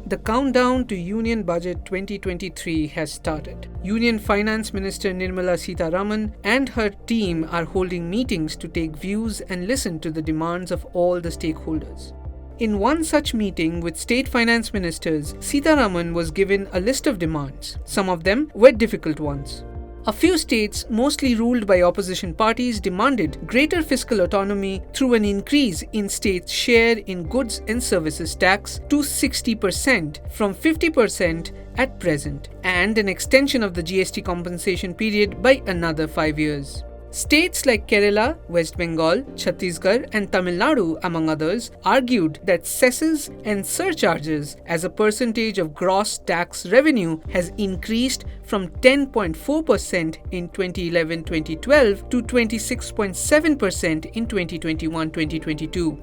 The countdown to Union Budget 2023 has started. Union Finance Minister Nirmala Sitharaman and her team are holding meetings to take views and listen to the demands of all the stakeholders. In one such meeting with state finance ministers, Sitharaman was given a list of demands. Some of them were difficult ones. A few states, mostly ruled by opposition parties, demanded greater fiscal autonomy through an increase in states' share in goods and services tax to 60% from 50% at present, and an extension of the GST compensation period by another 5 years. States like Kerala, West Bengal, Chhattisgarh and Tamil Nadu, among others, argued that cesses and surcharges as a percentage of gross tax revenue has increased from 10.4% in 2011-2012 to 26.7% in 2021-2022.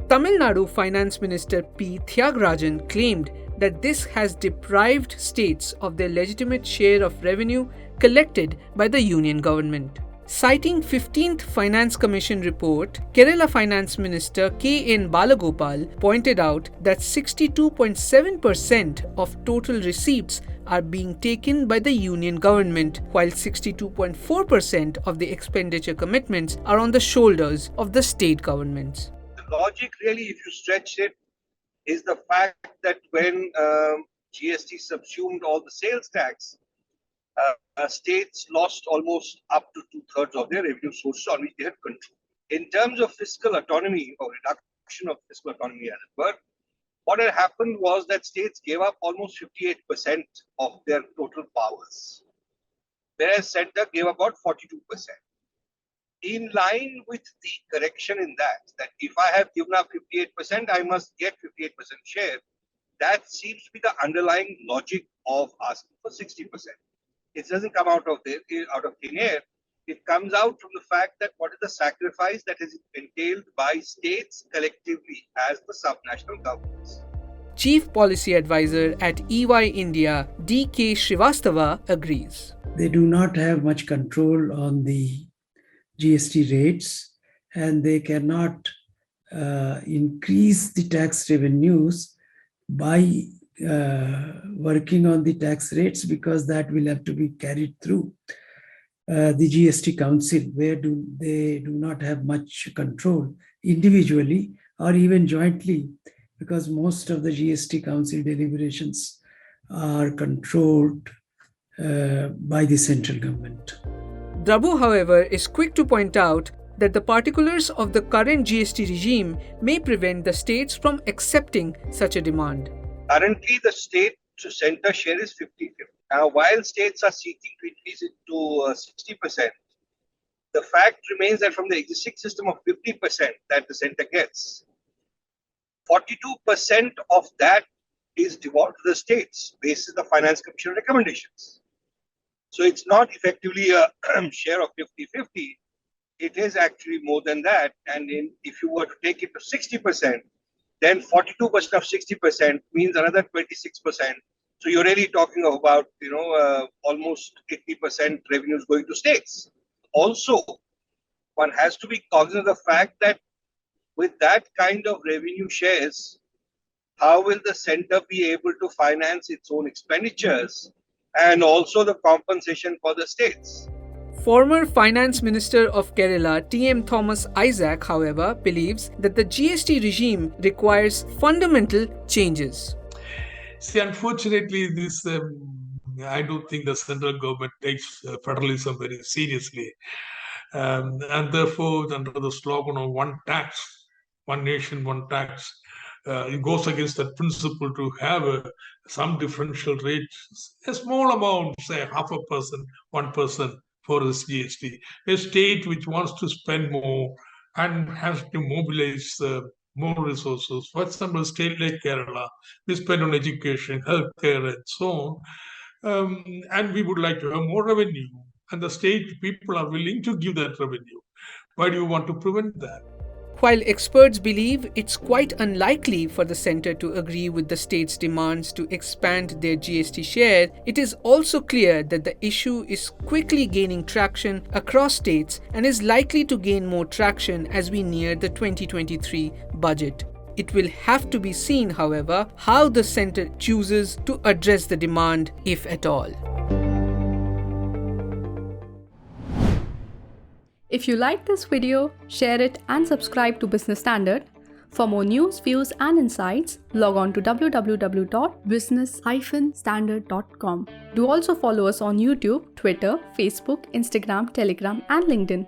Tamil Nadu Finance Minister P. Thiagarajan claimed that this has deprived states of their legitimate share of revenue collected by the union government. Citing 15th Finance Commission report, Kerala Finance Minister K. N. Balagopal pointed out that 62.7% of total receipts are being taken by the union government, while 62.4% of the expenditure commitments are on the shoulders of the state governments. The logic really, if you stretch it, is the fact that when GST subsumed all the sales tax, states lost almost up to 2/3 of their revenue sources on which they had control. In terms of fiscal autonomy or reduction of fiscal autonomy, as it were, what had happened was that states gave up almost 58% of their total powers, whereas center gave about 42%. In line with the correction in that if I have given up 58%, I must get 58% share. That seems to be the underlying logic of asking for 60%. It doesn't come out of thin air. It comes out from the fact that what is the sacrifice that is entailed by states collectively as the subnational governments. Chief Policy Advisor at EY India, D.K. Srivastava, agrees. They do not have much control on the GST rates, and they cannot increase the tax revenues by working on the tax rates, because that will have to be carried through the GST Council, where they do not have much control individually or even jointly, because most of the GST Council deliberations are controlled by the central government. Drabu, however, is quick to point out that the particulars of the current GST regime may prevent the states from accepting such a demand. Currently, the state to center share is 50-50. Now, while states are seeking to increase it to 60%, the fact remains that from the existing system of 50% that the center gets, 42% of that is devolved to the states based on the Finance Commission recommendations. So it's not effectively a share of 50-50. It is actually more than that. And if you were to take it to 60%, then 42% of 60% means another 26%. So you're really talking of about, almost 80% revenues going to states. Also, one has to be cognizant of the fact that with that kind of revenue shares, how will the center be able to finance its own expenditures and also the compensation for the states? Former Finance Minister of Kerala, T.M. Thomas Isaac, however, believes that the GST regime requires fundamental changes. See, unfortunately, I don't think the central government takes federalism very seriously. And therefore, under the slogan of one tax, one nation, one tax, it goes against that principle to have some differential rates, a small amount, say 0.5%, 1%. For this GST. A state which wants to spend more and has to mobilize more resources. For example, a state like Kerala, we spend on education, healthcare, and so on. And we would like to have more revenue. And the state people are willing to give that revenue. Why do you want to prevent that? While experts believe it's quite unlikely for the centre to agree with the state's demands to expand their GST share, it is also clear that the issue is quickly gaining traction across states and is likely to gain more traction as we near the 2023 budget. It will have to be seen, however, how the centre chooses to address the demand, if at all. If you like this video, share it and subscribe to Business Standard. For more news, views and insights, log on to www.business-standard.com. Do also follow us on YouTube, Twitter, Facebook, Instagram, Telegram and LinkedIn.